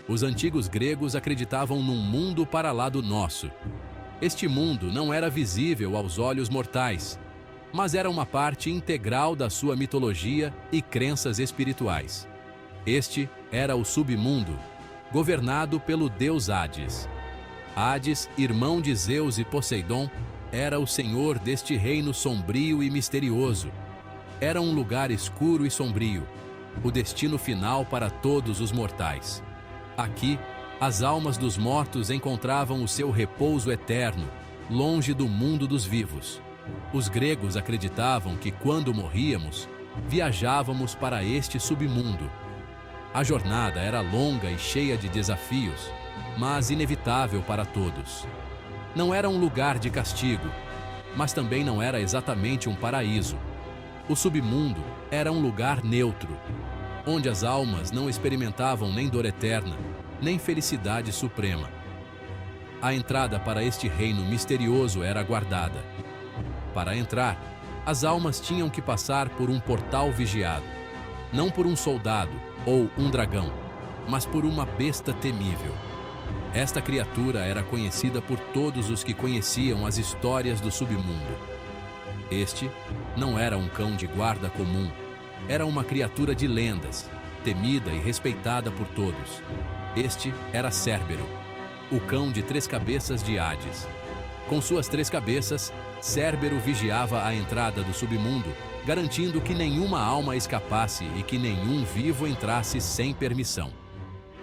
Os antigos gregos acreditavam num mundo para lá do nosso. Este mundo não era visível aos olhos mortais, mas era uma parte integral da sua mitologia e crenças espirituais. Este era o submundo, governado pelo deus Hades. Hades, irmão de Zeus e Poseidon, era o senhor deste reino sombrio e misterioso. Era um lugar escuro e sombrio, o destino final para todos os mortais. Aqui, as almas dos mortos encontravam o seu repouso eterno, longe do mundo dos vivos. Os gregos acreditavam que, quando morríamos, viajávamos para este submundo. A jornada era longa e cheia de desafios, mas inevitável para todos. Não era um lugar de castigo, mas também não era exatamente um paraíso. O submundo era um lugar neutro, onde as almas não experimentavam nem dor eterna, nem felicidade suprema. A entrada para este reino misterioso era guardada. Para entrar, as almas tinham que passar por um portal vigiado, não por um soldado ou um dragão, mas por uma besta temível. Esta criatura era conhecida por todos os que conheciam as histórias do submundo. Este não era um cão de guarda comum, era uma criatura de lendas, temida e respeitada por todos. Este era Cérbero, o cão de 3 cabeças de Hades. Com suas 3 cabeças, Cérbero vigiava a entrada do submundo, garantindo que nenhuma alma escapasse e que nenhum vivo entrasse sem permissão.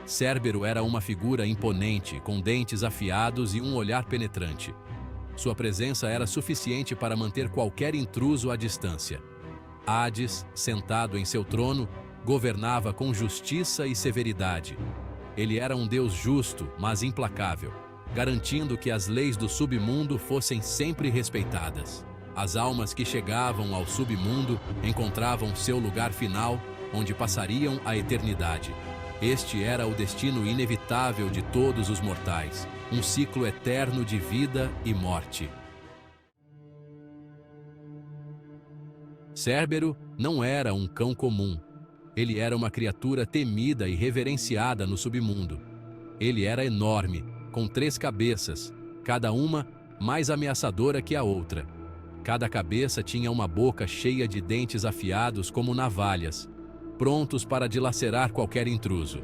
Cérbero era uma figura imponente, com dentes afiados e um olhar penetrante. Sua presença era suficiente para manter qualquer intruso à distância. Hades, sentado em seu trono, governava com justiça e severidade. Ele era um deus justo, mas implacável, garantindo que as leis do submundo fossem sempre respeitadas. As almas que chegavam ao submundo encontravam seu lugar final, onde passariam a eternidade. Este era o destino inevitável de todos os mortais, um ciclo eterno de vida e morte. Cérbero não era um cão comum. Ele era uma criatura temida e reverenciada no submundo. Ele era enorme, com 3 cabeças, cada uma mais ameaçadora que a outra. Cada cabeça tinha uma boca cheia de dentes afiados como navalhas, prontos para dilacerar qualquer intruso.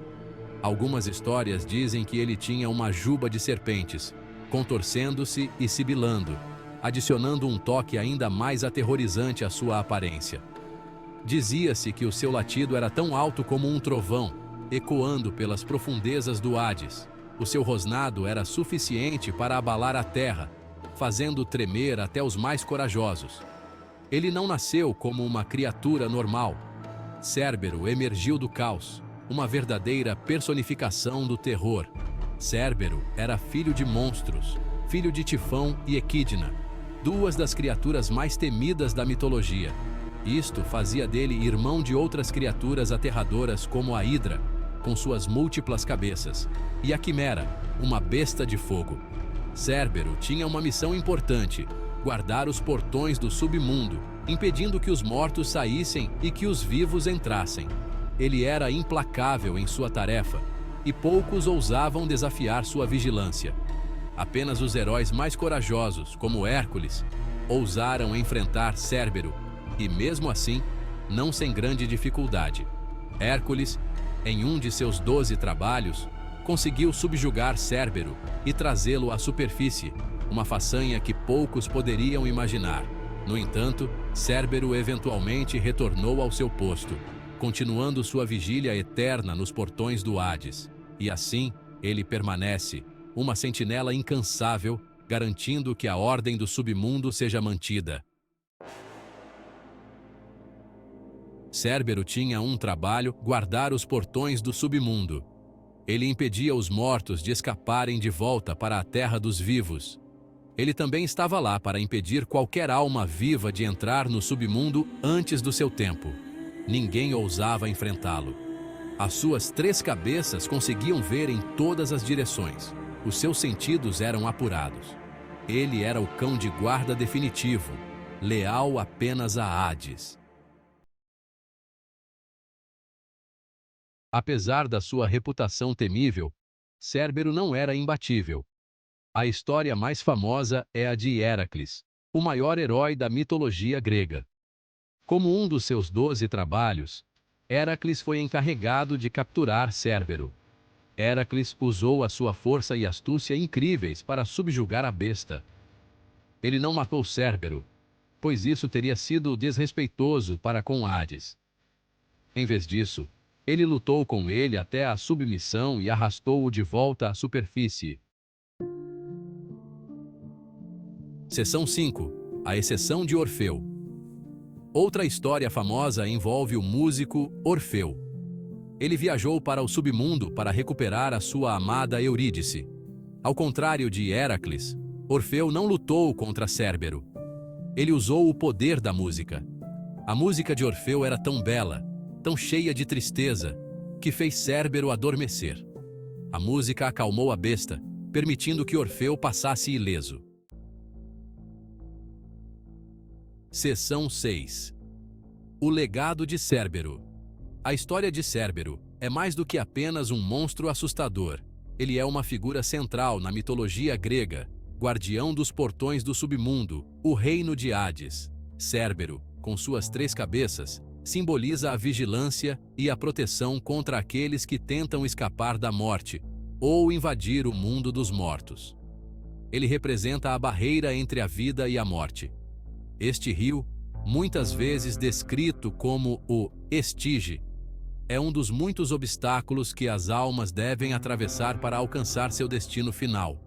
Algumas histórias dizem que ele tinha uma juba de serpentes, contorcendo-se e sibilando, adicionando um toque ainda mais aterrorizante à sua aparência. Dizia-se que o seu latido era tão alto como um trovão, ecoando pelas profundezas do Hades. O seu rosnado era suficiente para abalar a terra, fazendo tremer até os mais corajosos. Ele não nasceu como uma criatura normal. Cérbero emergiu do caos, uma verdadeira personificação do terror. Cérbero era filho de monstros, filho de Tifão e Equidna, 2 das criaturas mais temidas da mitologia. Isto fazia dele irmão de outras criaturas aterradoras como a Hidra, com suas múltiplas cabeças, e a Quimera, uma besta de fogo. Cérbero tinha uma missão importante: guardar os portões do submundo, impedindo que os mortos saíssem e que os vivos entrassem. Ele era implacável em sua tarefa, e poucos ousavam desafiar sua vigilância. Apenas os heróis mais corajosos, como Hércules, ousaram enfrentar Cérbero, e mesmo assim, não sem grande dificuldade. Hércules, em um de seus 12 trabalhos, conseguiu subjugar Cérbero e trazê-lo à superfície, uma façanha que poucos poderiam imaginar. No entanto, Cérbero eventualmente retornou ao seu posto, continuando sua vigília eterna nos portões do Hades. E assim, ele permanece, uma sentinela incansável, garantindo que a ordem do submundo seja mantida. Cérbero tinha um trabalho: guardar os portões do submundo. Ele impedia os mortos de escaparem de volta para a terra dos vivos. Ele também estava lá para impedir qualquer alma viva de entrar no submundo antes do seu tempo. Ninguém ousava enfrentá-lo. As suas 3 cabeças conseguiam ver em todas as direções. Os seus sentidos eram apurados. Ele era o cão de guarda definitivo, leal apenas a Hades. Apesar da sua reputação temível, Cérbero não era imbatível. A história mais famosa é a de Héracles, o maior herói da mitologia grega. Como um dos seus 12 trabalhos, Héracles foi encarregado de capturar Cérbero. Héracles usou a sua força e astúcia incríveis para subjugar a besta. Ele não matou Cérbero, pois isso teria sido desrespeitoso para com Hades. Em vez disso, ele lutou com ele até a submissão e arrastou-o de volta à superfície. Seção 5. A exceção de Orfeu. Outra história famosa envolve o músico Orfeu. Ele viajou para o submundo para recuperar a sua amada Eurídice. Ao contrário de Héracles, Orfeu não lutou contra Cérbero. Ele usou o poder da música. A música de Orfeu era tão bela, tão cheia de tristeza, que fez Cérbero adormecer. A música acalmou a besta, permitindo que Orfeu passasse ileso. Seção 6. O legado de Cérbero. A história de Cérbero é mais do que apenas um monstro assustador. Ele é uma figura central na mitologia grega, guardião dos portões do submundo, o reino de Hades. Cérbero, com suas 3 cabeças, simboliza a vigilância e a proteção contra aqueles que tentam escapar da morte ou invadir o mundo dos mortos. Ele representa a barreira entre a vida e a morte. Este rio, muitas vezes descrito como o Estige, é um dos muitos obstáculos que as almas devem atravessar para alcançar seu destino final.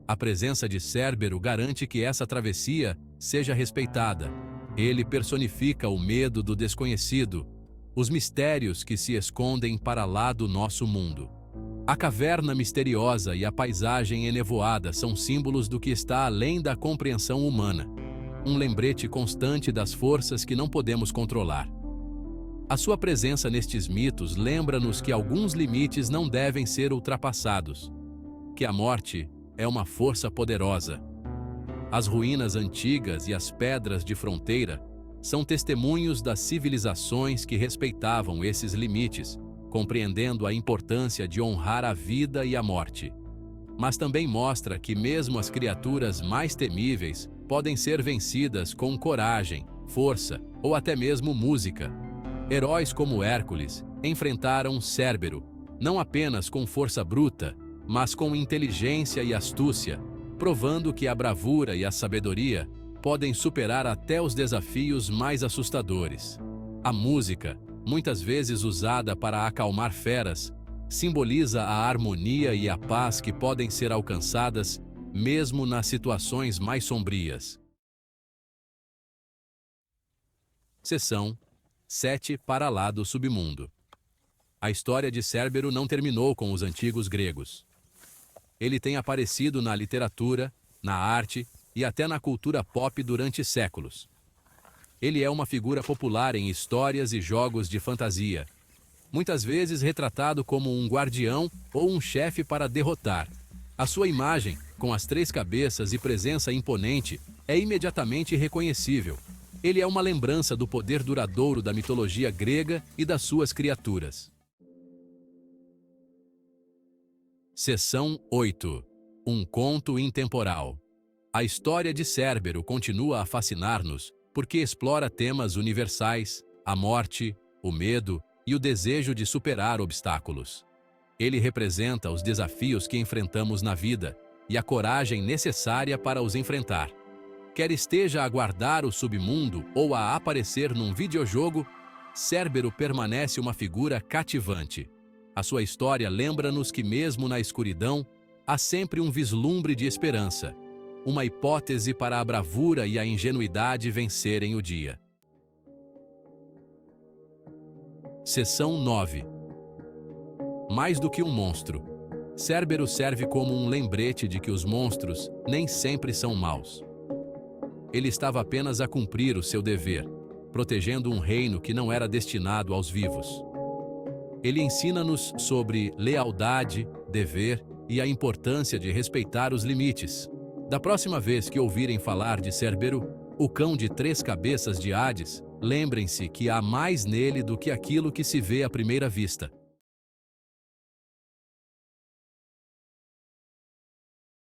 A presença de Cérbero garante que essa travessia seja respeitada. Ele personifica o medo do desconhecido, os mistérios que se escondem para lá do nosso mundo. A caverna misteriosa e a paisagem enevoada são símbolos do que está além da compreensão humana. Um lembrete constante das forças que não podemos controlar. A sua presença nestes mitos lembra-nos que alguns limites não devem ser ultrapassados, que a morte é uma força poderosa. As ruínas antigas e as pedras de fronteira são testemunhos das civilizações que respeitavam esses limites, compreendendo a importância de honrar a vida e a morte. Mas também mostra que mesmo as criaturas mais temíveis podem ser vencidas com coragem, força ou até mesmo música. Heróis como Hércules enfrentaram Cérbero, não apenas com força bruta, mas com inteligência e astúcia, provando que a bravura e a sabedoria podem superar até os desafios mais assustadores. A música, muitas vezes usada para acalmar feras, simboliza a harmonia e a paz que podem ser alcançadas mesmo nas situações mais sombrias. Seção 7. Para lá do submundo. A história de Cérbero não terminou com os antigos gregos. Ele tem aparecido na literatura, na arte e até na cultura pop durante séculos. Ele é uma figura popular em histórias e jogos de fantasia, muitas vezes retratado como um guardião ou um chefe para derrotar. A sua imagem, com as 3 cabeças e presença imponente, é imediatamente reconhecível. Ele é uma lembrança do poder duradouro da mitologia grega e das suas criaturas. Seção 8. Um conto intemporal. A história de Cérbero continua a fascinar-nos porque explora temas universais, a morte, o medo e o desejo de superar obstáculos. Ele representa os desafios que enfrentamos na vida e a coragem necessária para os enfrentar. Quer esteja a guardar o submundo ou a aparecer num videojogo, Cérbero permanece uma figura cativante. A sua história lembra-nos que mesmo na escuridão, há sempre um vislumbre de esperança, uma hipótese para a bravura e a ingenuidade vencerem o dia. Seção 9. Mais do que um monstro, Cérbero serve como um lembrete de que os monstros nem sempre são maus. Ele estava apenas a cumprir o seu dever, protegendo um reino que não era destinado aos vivos. Ele ensina-nos sobre lealdade, dever e a importância de respeitar os limites. Da próxima vez que ouvirem falar de Cérbero, o cão de 3 cabeças de Hades, lembrem-se que há mais nele do que aquilo que se vê à primeira vista.